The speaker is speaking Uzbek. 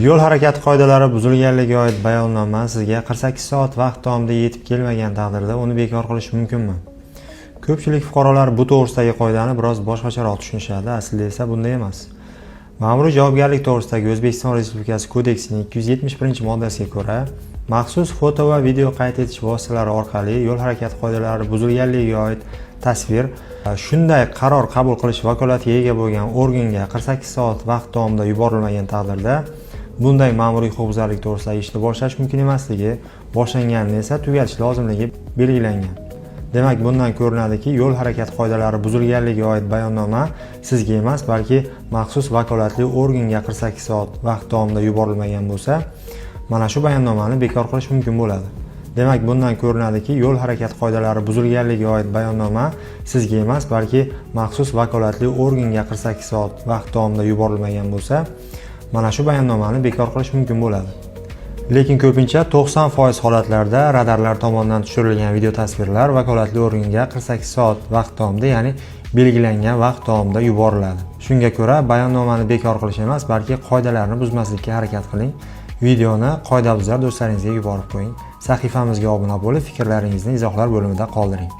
Yo'l harakati qoidalari buzilganligiga oid bayonnoma sizga 48 soat vaqt davomida yetib kelmagan taqdirda uni bekor qilish mumkinmi? Ko'pchilik fuqarolar bu to'g'risidagi qoidani biroz boshqacharoq tushunishadi, aslida esa bunday emas. Ma'muriy javobgarlik to'g'risidagi O'zbekiston Respublikasi kodeksining 270-moddasiga ko'ra, maxsus foto va video qayd etish vositalari orqali yo'l harakati qoidalari buzilganligiga oid tasvir shunday qaror qabul qilish vakolatiga ega bo'lgan organga 48 soat vaqt davomida yuborilmagan taqdirda bunday ma'muriy huquqbuzarlik to'g'risidagi ishni boshlash mumkin emasligi, boshlanganini esa tugatish lozimligi belgilangan. Demak, bundan ko'rinadiki, yo'l harakati qoidalari buzilganligiga oid bayonnoma sizga emas, balki maxsus vakolatli organga 48 soat vaqt davomida yuborilmagan bo'lsa, mana shu bayonnomani bekor qilish mumkin bo'ladi. Demak, bundan ko'rinadiki, yo'l harakati qoidalari buzilganligiga oid bayonnoma sizga emas, balki maxsus vakolatli organga 48 soat vaqt davomida yuborilmagan bo'lsa, mana shu bayonnomani bekor qilish mumkin bo'ladi. Lekin ko'pincha 90% holatlarda radarlar tomonidan tushirilgan video tasvirlar vakolatli organga 48 soat vaqt davomida, ya'ni belgilangan vaqt davomida yuboriladi. Shunga ko'ra, bayonnomani bekor qilish emas, balki qoidalarni buzmaslikka harakat qiling. Videoni qoidabuzar do'stlaringizga yuborib qo'ying. Sahifamizga obuna bo'lib, fikrlaringizni izohlar bo'limida qoldiring.